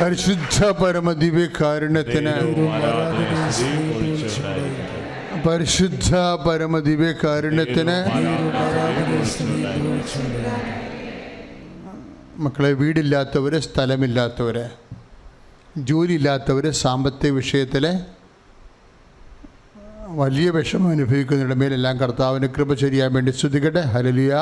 പരിശുദ്ധ പരമദിവ്യകാരുണ്യത്തിന് പരിശുദ്ധ പരമദിവ്യകാരുണ്യത്തിന് മക്കളെ, വീടില്ലാത്തവർ, സ്ഥലമില്ലാത്തവർ, ജോലിയില്ലാത്തവർ, സാമ്പത്തിക വിഷയത്തിൽ വലിയ വിഷമം അനുഭവിക്കുന്നവരുടെ മേലെല്ലാം കർത്താവിന് കൃപ ചെയ്യാൻ വേണ്ടി സ്തുതിക്കട്ടെ. ഹല്ലേലൂയ.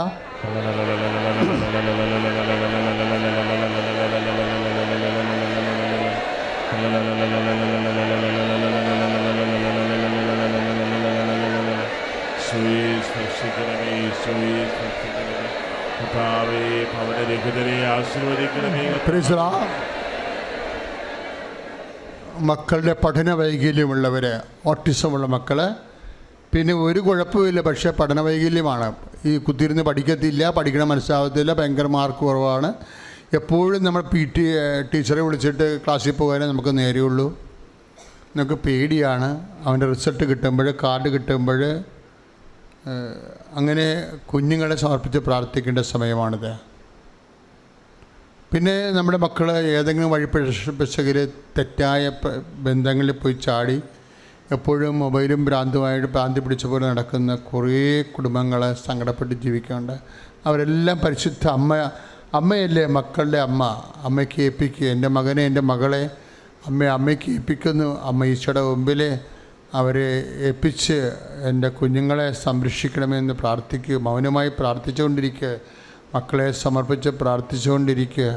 മക്കളുടെ പഠന വൈകല്യമുള്ളവർ, ഓട്ടിസമുള്ള മക്കൾ, പിന്നെ ഒരു കുഴപ്പമില്ല, പക്ഷേ പഠന വൈകല്യമാണ്. ഈ കുത്തിയിരുന്ന് പഠിക്കത്തില്ല, പഠിക്കണം മനസ്സിലാവത്തില്ല, ഭയങ്കര മാർക്ക് കുറവാണ്. എപ്പോഴും നമ്മൾ ടീച്ചറെ വിളിച്ചിട്ട് ക്ലാസ്സിൽ പോകാനേ നമുക്ക് നേരെയുള്ളൂ. നമുക്ക് പേടിയാണ് അവൻ്റെ റിസൾട്ട് കിട്ടുമ്പോൾ, കാർഡ് കിട്ടുമ്പോൾ. അങ്ങനെ കുഞ്ഞുങ്ങളെ സമർപ്പിച്ച് പ്രാർത്ഥിക്കേണ്ട സമയമാണിത്. പിന്നെ നമ്മുടെ മക്കൾ ഏതെങ്കിലും വഴിപ്പിഴകിൽ തെറ്റായ ബന്ധങ്ങളിൽ പോയി ചാടി എപ്പോഴും മൊബൈലും ഭ്രാന്തി പിടിച്ച പോലെ നടക്കുന്ന കുറേ കുടുംബങ്ങൾ സങ്കടപ്പെട്ട് ജീവിക്കുന്നുണ്ട്. അവരെല്ലാം പരിശുദ്ധ അമ്മയല്ലേ, മക്കളുടെ അമ്മ. അമ്മയ്ക്ക് ഏൽപ്പിക്കുക, എൻ്റെ മകനെ, എൻ്റെ മകളെ അമ്മയ്ക്ക് ഏൽപ്പിക്കുന്നു. അമ്മ ഈശോയുടെ മുമ്പിൽ അവരെ ഏൽപ്പിച്ച് എൻ്റെ കുഞ്ഞുങ്ങളെ സംരക്ഷിക്കണമെന്ന് പ്രാർത്ഥിക്കുക. മൗനമായി പ്രാർത്ഥിച്ചുകൊണ്ടിരിക്കുക, മക്കളെ സമർപ്പിച്ച് പ്രാർത്ഥിച്ചുകൊണ്ടിരിക്കുക.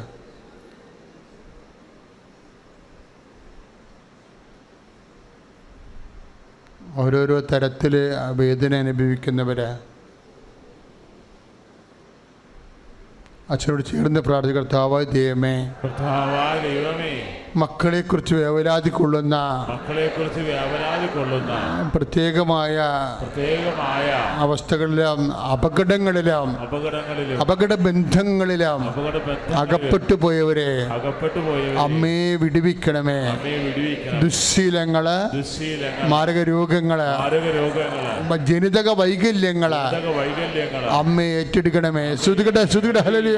ഓരോരോ തരത്തിൽ വേദന അനുഭവിക്കുന്നവർ അച്ഛനോട് ചേർന്ന് പ്രാർത്ഥിക്കുക. കർത്താവായ ദൈവമേ, മക്കളെക്കുറിച്ച് വേവലാതി കൊള്ളുന്ന പ്രത്യേകമായ അവസ്ഥകളിലും അപകടങ്ങളിലും അപകട ബന്ധങ്ങളിലും അകപ്പെട്ടു പോയവരെ അമ്മേ വിടുവിക്കണമേ. ദുശ്ശീലങ്ങള്, മാരകരോഗങ്ങള്, ജനിതക വൈകല്യങ്ങള് അമ്മയെ ഏറ്റെടുക്കണമേ. ശ്രുതികട്ടെ, ശ്രുതികട്ടെ. ഹല്ലേലൂയ.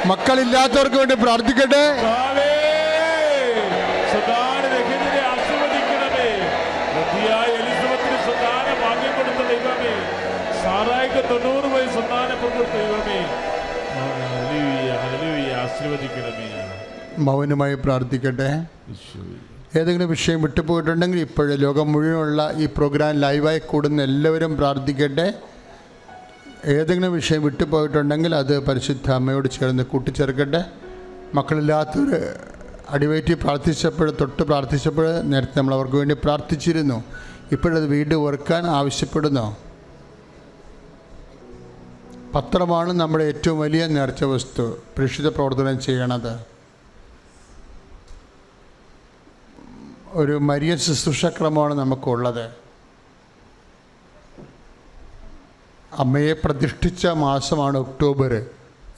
മക്കളില്ലാത്തവർക്ക് വേണ്ടി പ്രാർത്ഥിക്കട്ടെ. മൗനമായി പ്രാർത്ഥിക്കട്ടെ. ഏതെങ്കിലും വിഷയം വിട്ടുപോയിട്ടുണ്ടെങ്കിൽ ഇപ്പോഴും ലോകം മുഴുവനുള്ള ഈ പ്രോഗ്രാം ലൈവായി കൂടുന്ന എല്ലാവരും പ്രാർത്ഥിക്കട്ടെ. ഏതെങ്കിലും വിഷയം വിട്ടുപോയിട്ടുണ്ടെങ്കിൽ അത് പരിശുദ്ധ അമ്മയോട് ചേർന്ന് കൂട്ടിച്ചേർക്കട്ടെ. മക്കളില്ലാത്തവർ അടിവയറ്റി തൊട്ട് പ്രാർത്ഥിച്ചപ്പോൾ നേരത്തെ നമ്മൾ അവർക്ക് വേണ്ടി പ്രാർത്ഥിച്ചിരുന്നു. ഇപ്പോഴത് വീണ്ടും ഓർക്കാൻ ആവശ്യപ്പെടുന്നു. പത്രമാണ് നമ്മുടെ ഏറ്റവും വലിയ നേർച്ച വസ്തു, പ്രേക്ഷിത പ്രവർത്തനം ചെയ്യണത്. ഒരു മരിയ ശുശ്രൂഷക്രമമാണ് നമുക്കുള്ളത്. അമ്മയെ പ്രതിഷ്ഠിച്ച മാസമാണ് ഒക്ടോബർ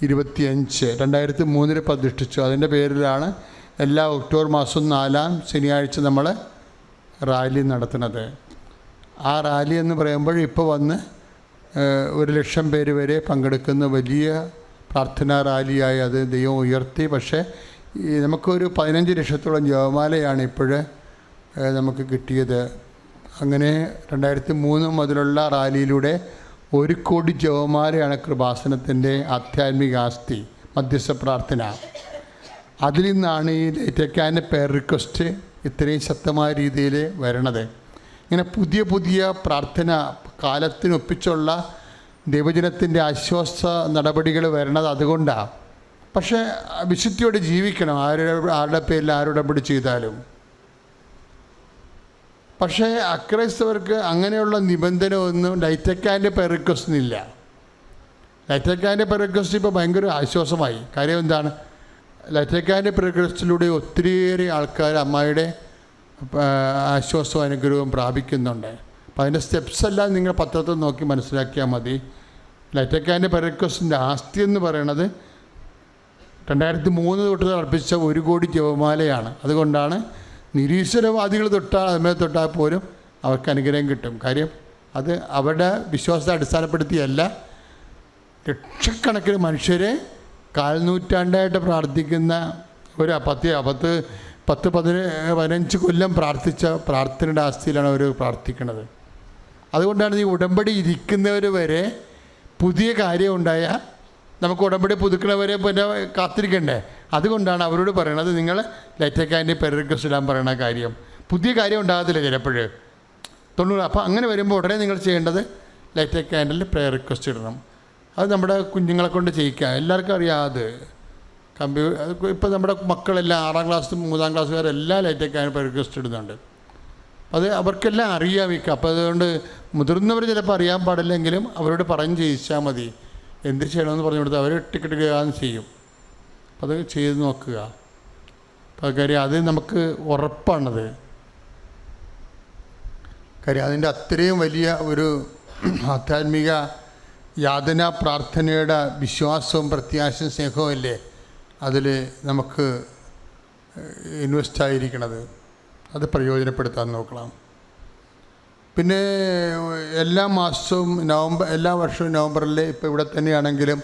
25, 2003 പ്രതിഷ്ഠിച്ചു. അതിൻ്റെ പേരിലാണ് എല്ലാ ഒക്ടോബർ മാസവും 4-ാം ശനിയാഴ്ച നമ്മൾ റാലി നടത്തുന്നത്. ആ റാലി എന്ന് പറയുമ്പോൾ ഇപ്പോൾ വന്ന് 1,00,000 പേര് വരെ പങ്കെടുക്കുന്ന വലിയ പ്രാർത്ഥനാ റാലിയായി അത് ദൈവം ഉയർത്തി. പക്ഷേ നമുക്കൊരു 15 ലക്ഷത്തോളം ജപമാലയാണ് ഇപ്പോൾ നമുക്ക് കിട്ടിയത്. അങ്ങനെ 2003 മുതലുള്ള റാലിയിലൂടെ 1 കോടി ജപമാലയാണ് കൃപാസനത്തിൻ്റെ ആധ്യാത്മിക ആസ്തി, മധ്യസ്ഥ പ്രാർത്ഥന. അതിൽ നിന്നാണ് ഈ ലേറ്റക്കാൻ്റെ പേർ റിക്വസ്റ്റ് ഇത്രയും ശക്തമായ രീതിയിൽ വരണത്. ഇങ്ങനെ പുതിയ പുതിയ പ്രാർത്ഥന കാലത്തിനൊപ്പിച്ചുള്ള ദൈവജനത്തിൻ്റെ ആശ്വാസ നടപടികൾ വരണത് അതുകൊണ്ടാണ്. പക്ഷേ വിശുദ്ധിയോടെ ജീവിക്കണം, ആരുടെ പേരിൽ ആരുടപടി ചെയ്താലും. പക്ഷേ അക്രൈസ്തവർക്ക് അങ്ങനെയുള്ള നിബന്ധന ഒന്നും ലൈറ്റക്കാൻ്റെ പേർ റിക്വസ്റ്റിനില്ല. ലൈറ്റക്കാൻ്റെ പേർ റിക്വസ്റ്റ് ഇപ്പോൾ ഭയങ്കര ആശ്വാസമായി. കാര്യം എന്താണ്? ലൈറ്റക്കാൻ്റെ പേർ റിക്വസ്റ്റിലൂടെ ഒത്തിരിയേറെ ആൾക്കാർ അമ്മയുടെ ആശ്വാസവും അനുഗ്രഹവും പ്രാപിക്കുന്നുണ്ട്. അപ്പം അതിൻ്റെ സ്റ്റെപ്സ് എല്ലാം നിങ്ങൾ പത്രത്തിൽ നോക്കി മനസ്സിലാക്കിയാൽ മതി. ലൈറ്റക്കാൻ്റെ പേർ റിക്വസ്റ്റിൻ്റെ ആസ്തി എന്ന് പറയണത് 2003 തൊട്ട് അർപ്പിച്ച 1 കോടി ജപമാലയാണ്. അതുകൊണ്ടാണ് നിരീശ്വരവാദികൾ തൊട്ടാൽ പോലും അവർക്ക് അനുഗ്രഹം കിട്ടും. കാര്യം അത് അവരുടെ വിശ്വാസത്തെ അടിസ്ഥാനപ്പെടുത്തിയല്ല. ലക്ഷക്കണക്കിന് മനുഷ്യരെ കാൽനൂറ്റാണ്ടായിട്ട് പ്രാർത്ഥിക്കുന്ന ഒരു 15 കൊല്ലം പ്രാർത്ഥിച്ച പ്രാർത്ഥനയുടെ ആസ്തിയിലാണ് അവർ പ്രാർത്ഥിക്കുന്നത്. അതുകൊണ്ടാണ് ഈ ഉടമ്പടി ഇരിക്കുന്നവർ വരെ പുതിയ കാര്യം ഉണ്ടായാൽ നമുക്ക് ഉടമ്പടി പുതുക്കണവരെ പിന്നെ കാത്തിരിക്കണ്ടേ. അതുകൊണ്ടാണ് അവരോട് പറയണത് നിങ്ങൾ ലൈറ്റക്കാൻ്റെ പെർ റിക്വസ്റ്റ് ഇടാൻ പറയുന്ന കാര്യം. പുതിയ കാര്യം ഉണ്ടാകത്തില്ല ചിലപ്പോൾ 90. അപ്പോൾ അങ്ങനെ വരുമ്പോൾ ഉടനെ നിങ്ങൾ ചെയ്യേണ്ടത് ലൈറ്റക്കാൻഡിൽ പ്രെയർ റിക്വസ്റ്റ് ഇടണം. അത് നമ്മുടെ കുഞ്ഞുങ്ങളെ കൊണ്ട് ചെയ്യിക്കുക. എല്ലാവർക്കും അറിയാം അത്. ഇപ്പോൾ നമ്മുടെ മക്കളെല്ലാം 6ാം ക്ലാസ് 3ാം ക്ലാസ്സുകാരെല്ലാം ലൈറ്റക്കാൻഡിൽ പ്രെയർ റിക്വസ്റ്റ് ഇടുന്നുണ്ട്. അത് അവർക്കെല്ലാം അറിയാം. അപ്പോൾ അതുകൊണ്ട് മുതിർന്നവർ ചിലപ്പോൾ അറിയാൻ പാടില്ലെങ്കിലും അവരോട് പറഞ്ഞ് ചെയ്യിച്ചാൽ മതി. എന്ത് ചെയ്യണമെന്ന് പറഞ്ഞു കൊടുത്താൽ അവർ ടിക്കറ്റ് ചെയ്യാൻ ചെയ്യും. അത് ചെയ്ത് നോക്കുക. അപ്പോൾ കാര്യം അത് നമുക്ക് ഉറപ്പാണത്. കാര്യം അതിൻ്റെ അത്രയും വലിയ ഒരു ആധ്യാത്മിക യാതനാ പ്രാർത്ഥനയുടെ വിശ്വാസവും പ്രത്യാശയും സ്നേഹവും അല്ലേ അതിൽ നമുക്ക് ഇൻവെസ്റ്റ് ആയിരിക്കണത്. അത് പ്രയോജനപ്പെടുത്താൻ നോക്കണം. പിന്നെ എല്ലാ വർഷവും നവംബറിൽ ഇപ്പോൾ ഇവിടെ തന്നെയാണെങ്കിലും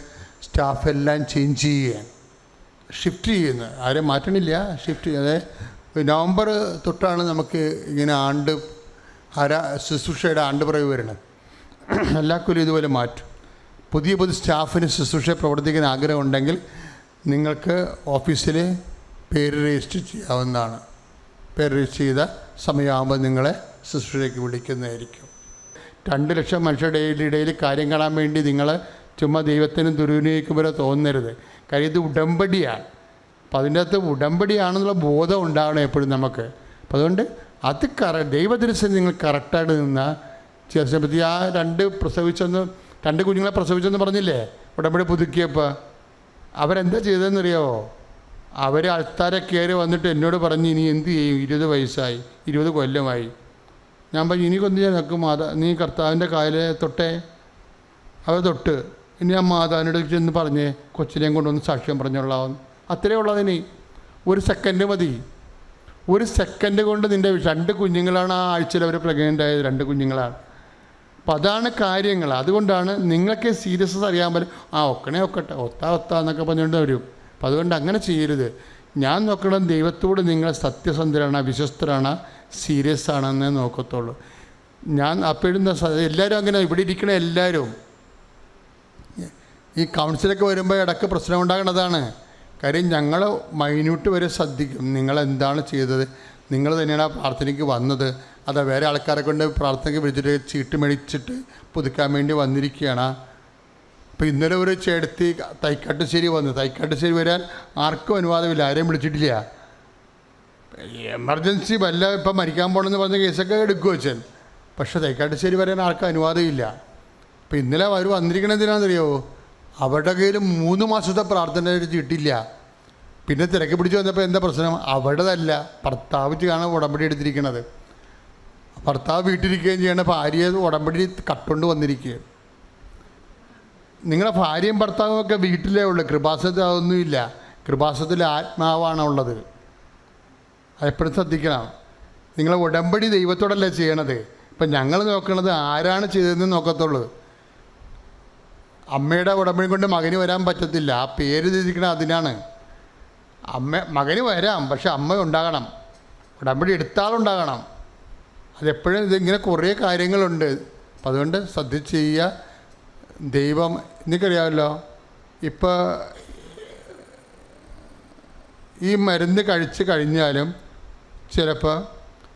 സ്റ്റാഫ് എല്ലാം ചേഞ്ച് ചെയ്യുകയാണ്, ഷിഫ്റ്റ് ചെയ്യുന്നത്. ആരും മാറ്റണില്ല, ഷിഫ്റ്റ് ചെയ്യുന്നത്. നവംബർ തൊട്ടാണ് നമുക്ക് ഇങ്ങനെ ശുശ്രൂഷയുടെ ആണ്ടുപിറവ് വരുന്നത്. എല്ലാ കൊല്ലം ഇതുപോലെ മാറ്റും. പുതിയ സ്റ്റാഫിന് ശുശ്രൂഷ പ്രവർത്തിക്കാൻ ആഗ്രഹമുണ്ടെങ്കിൽ നിങ്ങൾക്ക് ഓഫീസിൽ പേര് രജിസ്റ്റർ ചെയ്യാവുന്നതാണ്. പേര് രജിസ്റ്റർ ചെയ്ത സമയമാകുമ്പോൾ നിങ്ങളെ ശുശ്രൂഷയ്ക്ക് വിളിക്കുന്നതായിരിക്കും. 2 ലക്ഷം മനുഷ്യരുടെ ഇടയിൽ കാര്യം കാണാൻ വേണ്ടി നിങ്ങൾ ചുമ്മാ ദൈവത്തിനും ദുർവിനിയോഗിക്കുമ്പോൾ തോന്നരുത്. കാര്യം ഇത് ഉടമ്പടിയാണ്. അപ്പം അതിൻ്റെ അകത്ത് ഉടമ്പടിയാണെന്നുള്ള ബോധം ഉണ്ടാകണം എപ്പോഴും നമുക്ക്. അപ്പം അതുകൊണ്ട് അത് ദൈവദൃശ്യം നിങ്ങൾ കറക്റ്റായിട്ട് നിന്നാൽ ചേർച്ചപ്പറ്റി ആ 2 കുഞ്ഞുങ്ങളെ പ്രസവിച്ചെന്ന് പറഞ്ഞില്ലേ ഉടമ്പടി പുതുക്കിയപ്പോൾ അവരെന്താ ചെയ്തതെന്നറിയാമോ? അവർ ആൾക്കാരെ കയറി വന്നിട്ട് എന്നോട് പറഞ്ഞ് ഇനി എന്ത് ചെയ്യും, 20 വയസ്സായി, 20 കൊല്ലമായി. ഞാൻ പറഞ്ഞു ഇനി കൊന്നു ഞാൻ നോക്കും നീ കർത്താവിൻ്റെ കാലിലെ തൊട്ടേ. അവർ തൊട്ട് ഇനി ആ മാതാവിനോട് ചെന്ന് പറഞ്ഞേ കൊച്ചിനെയും കൊണ്ടൊന്ന് സാക്ഷ്യം പറഞ്ഞോളാവും. അത്രയേ ഉള്ളതിന് 1 സെക്കൻഡ് മതി. 1 സെക്കൻഡ് കൊണ്ട് നിൻ്റെ 2 കുഞ്ഞുങ്ങളാണ് ആ ആഴ്ചയിൽ അവർ പ്രഗ്നൻ്റ് ആയത്. 2 കുഞ്ഞുങ്ങളാണ്. അപ്പം അതാണ് കാര്യങ്ങൾ. അതുകൊണ്ടാണ് നിങ്ങൾക്ക് സീരിയസ്നെസ് അറിയാൻ പറ്റും. ഒക്കട്ടെ ഒത്താ എന്നൊക്കെ പറഞ്ഞുകൊണ്ട് വരും. അപ്പം അതുകൊണ്ട് അങ്ങനെ ചെയ്യരുത്. ഞാൻ നോക്കണം ദൈവത്തോട് നിങ്ങൾ സത്യസന്ധരാണ്, വിശ്വസ്തരാണ്, സീരിയസ് ആണെന്നേ നോക്കത്തുള്ളൂ. ഞാൻ അപ്പോഴും എല്ലാവരും അങ്ങനെ ഇവിടെ ഇരിക്കണ എല്ലാവരും ഈ കൗൺസിലൊക്കെ വരുമ്പോൾ ഇടയ്ക്ക് പ്രശ്നം ഉണ്ടാകുന്നതാണ്. കാര്യം ഞങ്ങൾ മൈന്യൂട്ട് വരെ ശ്രദ്ധിക്കും. നിങ്ങളെന്താണ് ചെയ്തത്, നിങ്ങൾ തന്നെയാണ് ആ പ്രാർത്ഥനയ്ക്ക് വന്നത്, അതാ വേറെ ആൾക്കാരെ കൊണ്ട് പ്രാർത്ഥനയ്ക്ക് വിളിച്ചിട്ട് ചീട്ട് മേടിച്ചിട്ട് പുതുക്കാൻ വേണ്ടി വന്നിരിക്കുകയാണ്. അപ്പോൾ ഇന്നലെ ഒരു ചേട്ടത്തി തൈക്കാട്ടുശ്ശേരി വന്നു. തൈക്കാട്ടുശ്ശേരി വരാൻ ആർക്കും അനുവാദമില്ല, ആരെയും വിളിച്ചിട്ടില്ല. എമർജൻസി ഇപ്പം മരിക്കാൻ പോകണമെന്ന് പറഞ്ഞ കേസൊക്കെ എടുക്കും വെച്ചാൽ. പക്ഷേ തൈക്കാട്ടുശ്ശേരി വരാൻ ആർക്കും അനുവാദമില്ല. അപ്പോൾ ഇന്നലെ അവർ വന്നിരിക്കണത് എന്തിനാണെന്നറിയോ? അവരുടെ കയ്യിൽ 3 മാസത്തെ പ്രാർത്ഥന ചീട്ടില്ല. പിന്നെ തിരക്ക് പിടിച്ച് വന്നപ്പോൾ എന്താ പ്രശ്നം? അവരുടേതല്ല, ഭർത്താവ് കാണാൻ ഉടമ്പടി എടുത്തിരിക്കണത്. ഭർത്താവ് വീട്ടിലിരിക്കുകയും ചെയ്യണം, ഭാര്യയെ ഉടമ്പടി കട്ടുകൊണ്ട് വന്നിരിക്കുകയും. നിങ്ങളുടെ ഭാര്യയും ഭർത്താവും ഒക്കെ വീട്ടിലേ ഉള്ളൂ, കൃപാസനത്തിൽ അതൊന്നുമില്ല. കൃപാസനത്തിൽ ആത്മാവാണുള്ളത്. അതെപ്പോഴും ശ്രദ്ധിക്കണം. നിങ്ങൾ ഉടമ്പടി ദൈവത്തോടല്ലേ ചെയ്യണത്. ഇപ്പം ഞങ്ങൾ നോക്കണത് ആരാണ് ചെയ്തതെന്ന് നോക്കത്തുള്ളൂ. അമ്മയുടെ ഉടമ്പടി കൊണ്ട് മകന് വരാൻ പറ്റത്തില്ല. ആ പേര് തിരിക്കണ അതിനാണ്. മകന് വരാം, പക്ഷെ അമ്മ ഉണ്ടാകണം, ഉടമ്പടി എടുത്താളുണ്ടാകണം. അതെപ്പോഴും ഇതിങ്ങനെ കുറേ കാര്യങ്ങളുണ്ട്. അപ്പം അതുകൊണ്ട് ശ്രദ്ധിച്ച് ചെയ്യുക. ദൈവം എനിക്കറിയാമല്ലോ, ഇപ്പോൾ ഈ മരുന്ന് കഴിച്ച് കഴിഞ്ഞാലും ചിലപ്പോൾ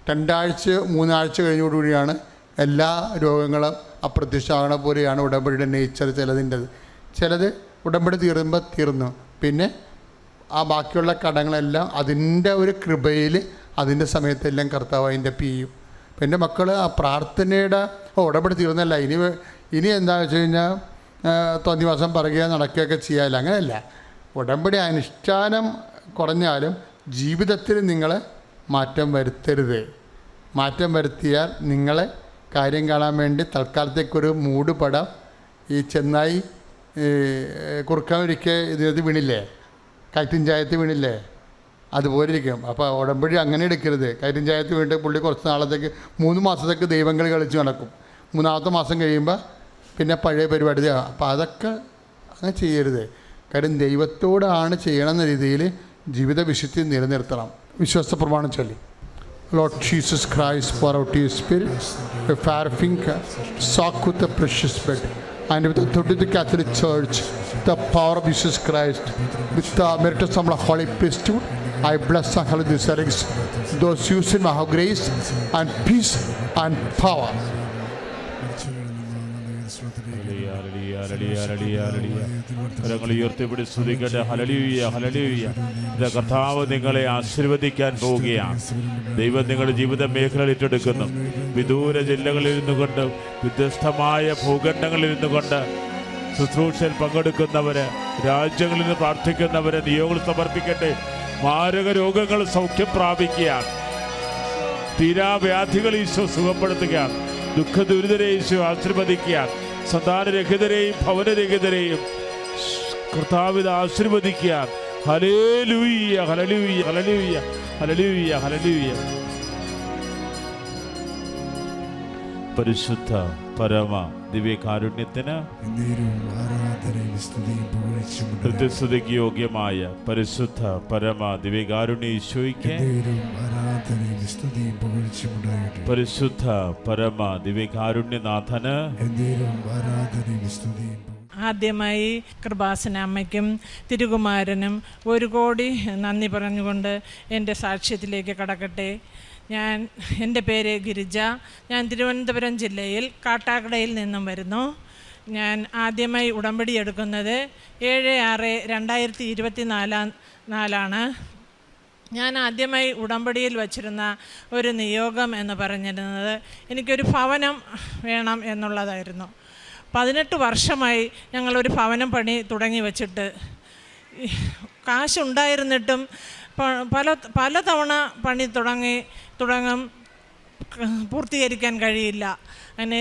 2 ആഴ്ച 3 ആഴ്ച കഴിഞ്ഞോടുകൂടിയാണ് എല്ലാ രോഗങ്ങളും അപ്രത്യക്ഷമാകണ പോലെയാണ് ഉടമ്പടിയുടെ നേച്ചർ. ചിലത് ഉടമ്പടി തീർന്നു. പിന്നെ ആ ബാക്കിയുള്ള കടങ്ങളെല്ലാം അതിൻ്റെ ഒരു കൃപയിൽ അതിൻ്റെ സമയത്തെല്ലാം കർത്താവ് അതിൻ്റെ ചെയ്യും. അപ്പം എൻ്റെ മക്കൾ ആ പ്രാർത്ഥനയുടെ ഉടമ്പടി തീർന്നല്ല, ഇനി എന്താണെന്ന് വെച്ച് കഴിഞ്ഞാൽ തോന്നിവാസം പറയുകയോ നടക്കുകയൊക്കെ ചെയ്യാമല്ലോ. അങ്ങനെയല്ല. ഉടമ്പടി അനുഷ്ഠാനം കുറഞ്ഞാലും ജീവിതത്തിൽ നിങ്ങൾ മാറ്റം വരുത്തരുത്. മാറ്റം വരുത്തിയാൽ നിങ്ങളെ കാര്യം കാണാൻ വേണ്ടി തൽക്കാലത്തേക്കൊരു മൂട് പടം ഈ ചെന്നായി കുറുക്കാൻ ഒരിക്കൽ ഇത് വീണില്ലേ, കയറ്റും ചായത്ത് വീണില്ലേ, അതുപോലെ ഇരിക്കും. അപ്പോൾ ഉടമ്പടി അങ്ങനെ എടുക്കരുത്. കയറ്റും ചായത്ത് വീണിട്ട് പുള്ളി കുറച്ച് നാളത്തേക്ക് 3 മാസത്തേക്ക് ദൈവങ്ങൾ കളിച്ച് നടക്കും. മൂന്നാമത്തെ മാസം കഴിയുമ്പോൾ പിന്നെ പഴയ പരിപാടി. അപ്പോൾ അതൊക്കെ അങ്ങനെ ചെയ്യരുത്. കാര്യം ദൈവത്തോടാണ് ചെയ്യണമെന്ന രീതിയിൽ ജീവിത വിശുദ്ധി നിലനിർത്തണം. വിശ്വാസ പ്രമാണം ചൊല്ലി. Lord Jesus Christ, pour out your spirit, a fair finger, soak with the precious blood, and with the authority of the Catholic Church, the power of Jesus Christ, with the merit of some holy priesthood, I bless and hallow these relics, those used in my grace and peace and power. ഉയർത്തിപ്പിടി സ്തുതിക്കട്ടെ. Hallelujah, hallelujah. കർത്താവ് നിങ്ങളെ ആശീർവദിക്കാൻ പോവുകയാണ്. ദൈവം നിങ്ങളുടെ ജീവിത മേഖലകൾ ഏറ്റെടുക്കുന്നു. വിദൂര ജില്ലകളിൽ നിന്നുകൊണ്ട്, വ്യത്യസ്തമായ ഭൂഖണ്ഡങ്ങളിൽ നിന്നുകൊണ്ട് ശുശ്രൂഷയിൽ പങ്കെടുക്കുന്നവര്, രാജ്യങ്ങളിൽ നിന്ന് പ്രാർത്ഥിക്കുന്നവര് നിയോഗങ്ങൾ സമർപ്പിക്കട്ടെ. മാരക രോഗങ്ങൾ സൗഖ്യം പ്രാപിക്കുകയാണ്. തീരാവ്യാധികൾ ഈശോ സുഖപ്പെടുത്തുകയാണ്. ദുഃഖദുരിതരെ ഈശോ ആശീർവദിക്കുകയാണ്. സന്താനരഹിതരെയും ഭവനരഹിതരെയും കർത്താവിനെ ആശീർവദിക്കുകയാണ്. Hallelujah, hallelujah, hallelujah, hallelujah, hallelujah. പരിശുദ്ധ പരമ ദിവ്യകാരുണ്യത്തിന് സ്തുതിക്ക് യോഗ്യമായ പരിശുദ്ധ പരമ ദിവ്യകാരുണ്യ ഈശോയ്ക്ക് പരിശുദ്ധ പരമ ദിവ്യകാരുണ്യനാഥന് ആദ്യമായി കൃപാസന അമ്മയ്ക്കും തിരുകുമാരനും 1 കോടി നന്ദി പറഞ്ഞുകൊണ്ട് എൻ്റെ സാക്ഷ്യത്തിലേക്ക് കടക്കട്ടെ. എൻ്റെ പേര് ഗിരിജ. ഞാൻ തിരുവനന്തപുരം ജില്ലയിൽ കാട്ടാക്കടയിൽ നിന്നും വരുന്നു. ഞാൻ ആദ്യമായി ഉടമ്പടി എടുക്കുന്നത് 7/6/2024 ഞാൻ ആദ്യമായി ഉടമ്പടിയിൽ വച്ചിരുന്ന ഒരു നിയോഗം എന്ന് പറഞ്ഞിരുന്നത് എനിക്കൊരു ഭവനം വേണം എന്നുള്ളതായിരുന്നു. 18 വർഷമായി ഞങ്ങളൊരു ഭവനം പണി തുടങ്ങി വച്ചിട്ട് കാശുണ്ടായിരുന്നിട്ടും പലതവണ പണി തുടങ്ങും പൂർത്തീകരിക്കാൻ കഴിയില്ല. അങ്ങനെ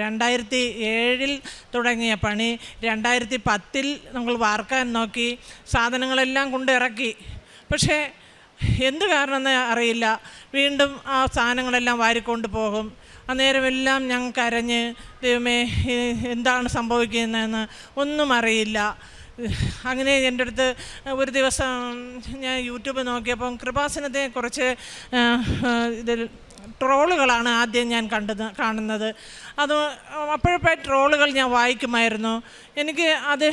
2007 തുടങ്ങിയ പണി 2010 നമ്മൾ വാർക്കാൻ നോക്കി, സാധനങ്ങളെല്ലാം കൊണ്ടിറക്കി. പക്ഷേ എന്ത് കാരണമെന്ന് അറിയില്ല, വീണ്ടും ആ സാധനങ്ങളെല്ലാം വാരിക്കൊണ്ട് പോകും. അന്നേരമെല്ലാം ഞങ്ങൾ കരഞ്ഞ്, ദൈവമേ എന്താണ് സംഭവിക്കുന്നതെന്ന് ഒന്നും അറിയില്ല. അങ്ങനെ എൻ്റെ അടുത്ത് ഒരു ദിവസം ഞാൻ യൂട്യൂബ് നോക്കിയപ്പം കൃപാസനത്തെ കുറിച്ച് ഇതിൽ ട്രോളുകളാണ് ആദ്യം ഞാൻ കാണുന്നത്. അത് അപ്പോഴപ്പോഴേ ട്രോളുകൾ ഞാൻ വായിക്കുമായിരുന്നു. എനിക്ക് അത്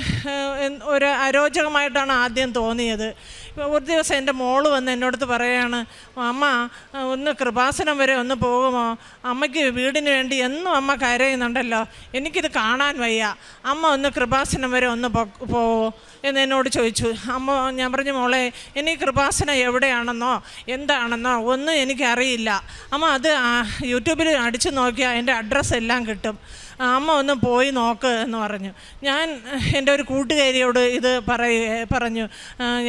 ഒരു അരോചകമായിട്ടാണ് ആദ്യം തോന്നിയത്. ഒരു ദിവസം എൻ്റെ മോള് വന്ന് എന്നോടത്ത് പറയുകയാണ്, അമ്മ ഒന്ന് കൃപാസനം വരെ ഒന്ന് പോകുമോ? അമ്മയ്ക്ക് വീടിന് വേണ്ടി എന്നും അമ്മ കരയുന്നുണ്ടല്ലോ, എനിക്കിത് കാണാൻ വയ്യ, അമ്മ ഒന്ന് കൃപാസനം വരെ ഒന്ന് പോവോ എന്ന് എന്നോട് ചോദിച്ചു. ഞാൻ പറഞ്ഞു, മോളെ എനിക്ക് കൃപാസനം എവിടെയാണെന്നോ എന്താണെന്നോ ഒന്നും എനിക്കറിയില്ല അമ്മ, അത് യൂട്യൂബിൽ അടിച്ചു നോക്കിയാൽ എൻ്റെ അഡ്രസ്സ് എല്ലാം കിട്ടും, അമ്മ ഒന്ന് പോയി നോക്ക് എന്ന് പറഞ്ഞു. ഞാൻ എൻ്റെ ഒരു കൂട്ടുകാരിയോട് ഇത് പറഞ്ഞു,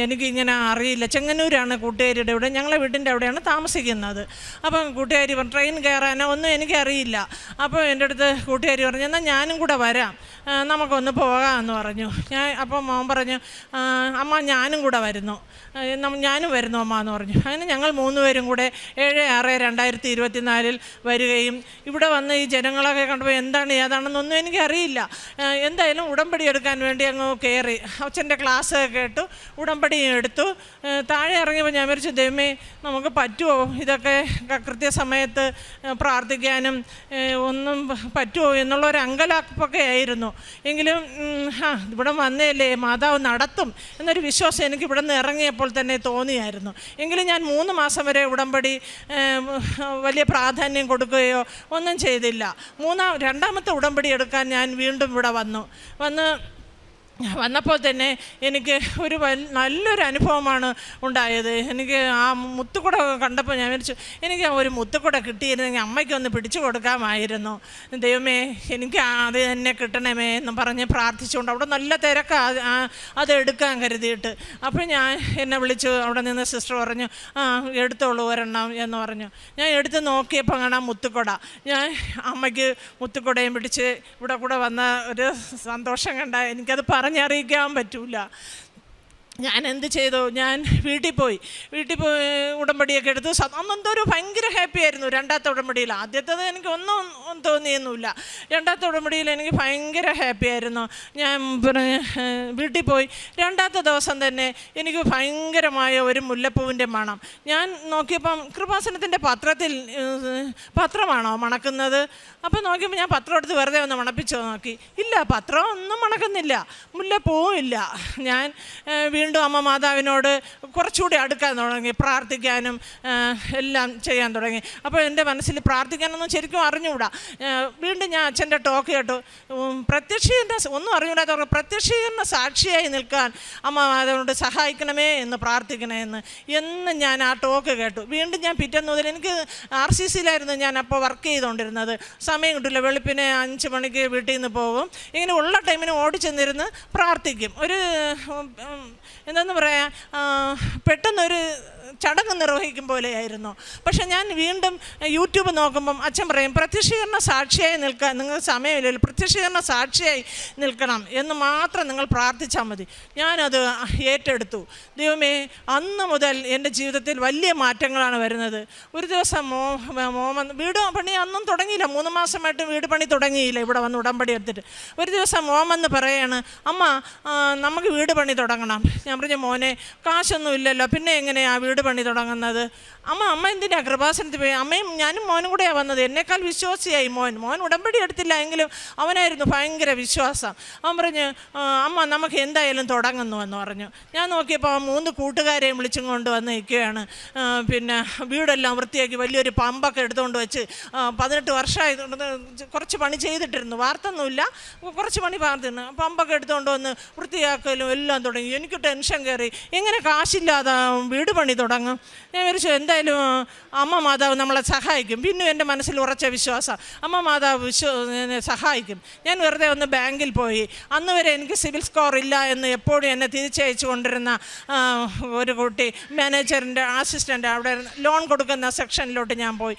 എനിക്കിങ്ങനെ അറിയില്ല. ചെങ്ങന്നൂരാണ് കൂട്ടുകാരിയുടെ ഇവിടെ, ഞങ്ങളെ വീടിൻ്റെ അവിടെയാണ് താമസിക്കുന്നത്. അപ്പം കൂട്ടുകാരി പറഞ്ഞു, ട്രെയിൻ കയറാനോ ഒന്നും എനിക്കറിയില്ല. അപ്പോൾ എൻ്റെ അടുത്ത് കൂട്ടുകാരി പറഞ്ഞു, എന്നാൽ ഞാനും കൂടെ വരാം, നമുക്കൊന്ന് പോകാമെന്ന് പറഞ്ഞു. അപ്പോൾ മോൻ പറഞ്ഞു, അമ്മ ഞാനും കൂടെ വരുന്നു, ഞാനും വരുന്നു അമ്മ എന്ന് പറഞ്ഞു. അങ്ങനെ ഞങ്ങൾ 3 പേരും കൂടെ 7/6/2024 വരികയും ഇവിടെ വന്ന് ഈ ജനങ്ങളൊക്കെ കണ്ടപ്പോൾ എന്താണ് ഏതാണെന്നൊന്നും എനിക്കറിയില്ല. എന്തായാലും ഉടമ്പടി എടുക്കാൻ വേണ്ടി അങ്ങ് കയറി. അച്ഛൻ്റെ ക്ലാസ് കേട്ടു, ഉടമ്പടിയും എടുത്തു. താഴെ ഇറങ്ങിയപ്പോൾ ഞാൻ വിചാരിച്ചു, ദൈവമേ നമുക്ക് പറ്റുമോ ഇതൊക്കെ കൃത്യസമയത്ത് പ്രാർത്ഥിക്കാനും ഒന്നും പറ്റുമോ എന്നുള്ളൊരു അങ്കലാപ്പൊക്കെ ആയിരുന്നു. എങ്കിലും ഇവിടെ വന്നേലേ മാതാവ് നടത്തും എന്നൊരു വിശ്വാസം എനിക്ക് ഇവിടെ നിന്ന് ഇറങ്ങിയപ്പോൾ തന്നെ തോന്നിയായിരുന്നു. എങ്കിലും ഞാൻ 3 മാസം വരെ ഉടമ്പടി വലിയ പ്രാധാന്യം കൊടുക്കുകയോ ഒന്നും ചെയ്തില്ല. രണ്ടാമത്തെ ഉടമ്പടി എടുക്കാൻ ഞാൻ വീണ്ടും ഇവിടെ വന്നപ്പോൾ തന്നെ എനിക്ക് ഒരു നല്ലൊരു അനുഭവമാണ് ഉണ്ടായത്. എനിക്ക് ആ മുത്തുക്കുട കണ്ടപ്പോൾ ഞാൻ വിചാരിച്ചു, എനിക്ക് ഒരു മുത്തുക്കുട കിട്ടിയിരുന്നെങ്കിൽ അമ്മയ്ക്കൊന്ന് പിടിച്ചു കൊടുക്കാമായിരുന്നു. ദൈവമേ എനിക്ക് അത് തന്നെ കിട്ടണമേ എന്ന് പറഞ്ഞ് പ്രാർത്ഥിച്ചുകൊണ്ട് അവിടെ നല്ല തിരക്കാണ് അത് എടുക്കാൻ കരുതിയിട്ട്. അപ്പോൾ എന്നെ വിളിച്ചു, അവിടെ നിന്ന് സിസ്റ്റർ പറഞ്ഞു, എടുത്തോളൂ ഒരെണ്ണം എന്ന് പറഞ്ഞു. ഞാൻ എടുത്ത് നോക്കിയപ്പോൾ കാണാം മുത്തുക്കുട. ഞാൻ അമ്മയ്ക്ക് മുത്തുക്കുടയും പിടിച്ച് ഇവിടെ കൂടെ വന്ന ഒരു സന്തോഷം കണ്ട എനിക്കത് പറഞ്ഞറിയിക്കാൻ പറ്റൂല. ഞാൻ എന്ത് ചെയ്തു, ഞാൻ വീട്ടിൽ പോയി ഉടമ്പടിയൊക്കെ എടുത്തു. അന്നെന്തോ ഒരു ഭയങ്കര ഹാപ്പി ആയിരുന്നു രണ്ടാമത്തെ ഉടമ്പടിയിൽ. ആദ്യത്തേത് എനിക്ക് ഒന്നും തോന്നിയൊന്നുമില്ല. രണ്ടാമത്തെ ഉടമ്പടിയിൽ എനിക്ക് ഭയങ്കര ഹാപ്പി ആയിരുന്നു. ഞാൻ വീട്ടിൽ പോയി രണ്ടാമത്തെ ദിവസം തന്നെ എനിക്ക് ഭയങ്കരമായ ഒരു മുല്ലപ്പൂവിൻ്റെ മണം. ഞാൻ നോക്കിയപ്പം കൃപാസനത്തിൻ്റെ പത്രമാണോ മണക്കുന്നത്? അപ്പം നോക്കിയപ്പോൾ ഞാൻ പത്രം എടുത്ത് വെറുതെ ഒന്ന് മണപ്പിച്ച് നോക്കി. ഇല്ല, പത്രം ഒന്നും മണക്കുന്നില്ല, മുല്ലപ്പൂവും ഇല്ല. ഞാൻ വീണ്ടും അമ്മ മാതാവിനോട് കുറച്ചുകൂടി അടുക്കാൻ തുടങ്ങി, പ്രാർത്ഥിക്കാനും എല്ലാം ചെയ്യാൻ തുടങ്ങി. അപ്പോൾ എൻ്റെ മനസ്സിൽ പ്രാർത്ഥിക്കാനൊന്നും ശരിക്കും അറിഞ്ഞുകൂടാ. വീണ്ടും ഞാൻ അച്ഛൻ്റെ ടോക്ക് കേട്ടു. ഒന്നും അറിഞ്ഞൂടാത്ത പ്രത്യക്ഷീകരണ സാക്ഷിയായി നിൽക്കാൻ അമ്മ മാതാവിനോട് സഹായിക്കണമേ എന്ന് പ്രാർത്ഥിക്കണേ എന്ന് ഞാൻ ആ ടോക്ക് കേട്ടു. വീണ്ടും ഞാൻ പിറ്റേന്ന് മുതൽ, എനിക്ക് RCCയിലായിരുന്നു ഞാൻ അപ്പോൾ വർക്ക് ചെയ്തുകൊണ്ടിരുന്നത്. സമയം കിട്ടില്ല, വെളുപ്പിനെ 5 മണിക്ക് വീട്ടിൽ നിന്ന് പോകും. ഇങ്ങനെ ഉള്ള ടൈമിന് ഓടിച്ചെന്നിരുന്ന് പ്രാർത്ഥിക്കും. എന്താന്ന് പറയാ, പെട്ടെന്നൊരു ചടങ്ങ് നിർവഹിക്കും പോലെയായിരുന്നു. പക്ഷെ ഞാൻ വീണ്ടും യൂട്യൂബ് നോക്കുമ്പം അച്ഛൻ പറയും, പ്രത്യക്ഷീകരണ സാക്ഷിയായി നിൽക്കാൻ നിങ്ങൾക്ക് സമയമില്ലല്ലോ, പ്രത്യക്ഷീകരണ സാക്ഷിയായി നിൽക്കണം എന്ന് മാത്രം നിങ്ങൾ പ്രാർത്ഥിച്ചാൽ മതി. ഞാനത് ഏറ്റെടുത്തു. ദൈവമേ, അന്ന് മുതൽ എൻ്റെ ജീവിതത്തിൽ വലിയ മാറ്റങ്ങളാണ് വരുന്നത്. ഒരു ദിവസം മോമൻ വീട് പണി അന്നും തുടങ്ങിയില്ല, 3 മാസമായിട്ട് വീട് പണി തുടങ്ങിയില്ല ഇവിടെ വന്ന് ഉടമ്പടി എടുത്തിട്ട്. ഒരു ദിവസം മോമെന്ന് പറയാണ്, അമ്മ നമുക്ക് വീട് പണി തുടങ്ങണം. ഞാൻ പറഞ്ഞു, മോനെ കാശൊന്നും ഇല്ലല്ലോ, പിന്നെ എങ്ങനെയാണ് വീട് പണി തുടങ്ങുന്നത്? അമ്മ എന്തിനാ കൃപാസനത്തിൽ പോയി? അമ്മയും ഞാനും മോനും കൂടെയാണ് വന്നത്. എന്നേക്കാൾ വിശ്വാസിയായി മോൻ ഉടമ്പടി എടുത്തില്ല എങ്കിലും അവനായിരുന്നു ഭയങ്കര വിശ്വാസം. അവൻ പറഞ്ഞു, അമ്മ നമുക്ക് എന്തായാലും തുടങ്ങുന്നു എന്ന് പറഞ്ഞു. ഞാൻ നോക്കിയപ്പോൾ 3 കൂട്ടുകാരെയും വിളിച്ചും കൊണ്ട് വന്ന് നിൽക്കുകയാണ്. പിന്നെ വീടെല്ലാം വൃത്തിയാക്കി വലിയൊരു പമ്പൊക്കെ എടുത്തുകൊണ്ട് വെച്ച് 18 വർഷമായി കുറച്ച് പണി ചെയ്തിട്ടിരുന്നു, വാർത്തൊന്നുമില്ല, കുറച്ച് പണി പാർത്തിരുന്നു. പമ്പൊക്കെ എടുത്തുകൊണ്ട് വന്ന് വൃത്തിയാക്കലും എല്ലാം തുടങ്ങി. എനിക്ക് ടെൻഷൻ കയറി, എങ്ങനെ കാശില്ലാതെ വീട് പണി തുടങ്ങും? ഞാൻ വിചാരിച്ചു എന്തായാലും അമ്മ മാതാവ് നമ്മളെ സഹായിക്കും. പിന്നെ എൻ്റെ മനസ്സിൽ ഉറച്ച വിശ്വാസം, അമ്മ മാതാവ് സഹായിക്കും. ഞാൻ വെറുതെ ഒന്ന് ബാങ്കിൽ പോയി. അന്ന് വരെ എനിക്ക് സിവിൽ സ്കോർ ഇല്ല എന്ന് എപ്പോഴും എന്നെ തിരിച്ചയച്ചു കൊണ്ടിരുന്ന ഒരു കുട്ടി, മാനേജറിൻ്റെ അസിസ്റ്റൻ്റ്, അവിടെ ലോൺ കൊടുക്കുന്ന സെക്ഷനിലോട്ട് ഞാൻ പോയി.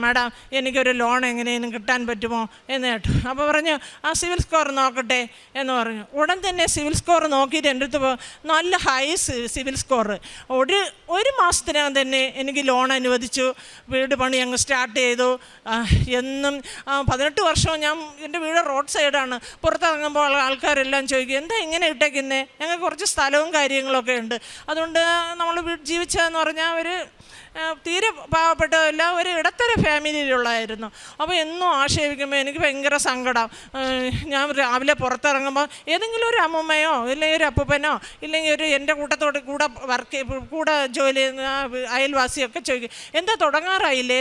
മാഡം, എനിക്കൊരു ലോൺ എങ്ങനെയും കിട്ടാൻ പറ്റുമോ എന്ന് കേട്ടു. അപ്പോൾ പറഞ്ഞു, ആ സിവിൽ സ്കോർ നോക്കട്ടെ എന്ന് പറഞ്ഞു. ഉടൻ തന്നെ സിവിൽ സ്കോർ നോക്കിയിട്ട് എൻ്റെ അടുത്ത് നല്ല ഹൈ സിവിൽ സ്കോർ. ഒരു മാസത്തിനകം തന്നെ എനിക്ക് ലോൺ അനുവദിച്ചു. വീട് പണി അങ്ങ് സ്റ്റാർട്ട് ചെയ്തു. എന്നും 18 വർഷവും ഞാൻ, എൻ്റെ വീട് റോഡ് സൈഡാണ്. പുറത്തിറങ്ങുമ്പോൾ ആൾക്കാരെല്ലാം ചോദിക്കും, എന്താ ഇങ്ങനെ ഇട്ടേക്കുന്നേ? ഞങ്ങൾക്ക് കുറച്ച് സ്ഥലവും കാര്യങ്ങളൊക്കെ ഉണ്ട്. അതുകൊണ്ട് നമ്മൾ ജീവിച്ചതെന്ന് പറഞ്ഞാൽ ഒരു തീരെ പാവപ്പെട്ടതല്ല, ഒരു ഇടത്തര ഫാമിലിയിലുള്ളതായിരുന്നു. അപ്പോൾ എന്നും ആക്ഷേപിക്കുമ്പോൾ എനിക്ക് ഭയങ്കര സങ്കടം. ഞാൻ രാവിലെ പുറത്തിറങ്ങുമ്പോൾ ഏതെങ്കിലും ഒരു അമ്മൂമ്മയോ ഇല്ലെങ്കിൽ ഒരു അപ്പൂപ്പനോ ഇല്ലെങ്കിൽ എൻ്റെ കൂടെ ജോലി ചെയ്യുന്ന അയൽവാസിയൊക്കെ ചോദിക്കും, എന്താ തുടങ്ങാറായില്ലേ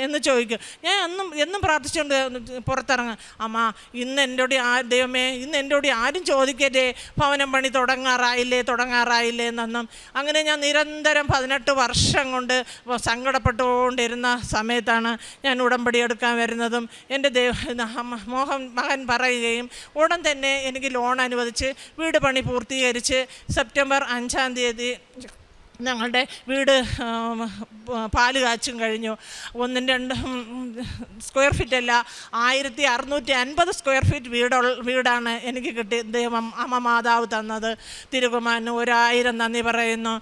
എന്ന് ചോദിക്കും. ഞാൻ എന്നും പ്രാർത്ഥിച്ചുകൊണ്ട് പുറത്തിറങ്ങാം, അമ്മ ഇന്ന് ദൈവമേ ഇന്ന് എൻ്റെ കൂടി ആരും ചോദിക്കരുതേ ഭവനം പണി തുടങ്ങാറായില്ലേ എന്നൊന്നും. അങ്ങനെ ഞാൻ നിരന്തരം 18 വർഷം കൊണ്ട് സങ്കടപ്പെട്ടുകൊണ്ടിരുന്ന സമയത്താണ് ഞാൻ ഉടമ്പടി എടുക്കാൻ വരുന്നതും എൻ്റെ മകൻ പറയുകയും ഉടൻ തന്നെ എനിക്ക് ലോൺ അനുവദിച്ച് വീട് പണി പൂർത്തീകരിച്ച് സെപ്റ്റംബർ 5-ാം തീയതി ഞങ്ങളുടെ വീട് പാല് കാച്ചും കഴിഞ്ഞു. 1-2 സ്ക്വയർ ഫീറ്റ് അല്ല, 1650 സ്ക്വയർ ഫീറ്റ് വീടാണ് എനിക്ക് ദൈവം അമ്മ മാതാവ് തന്നത്. തിരുകുമാരന് 1000 നന്ദി പറയുന്നു.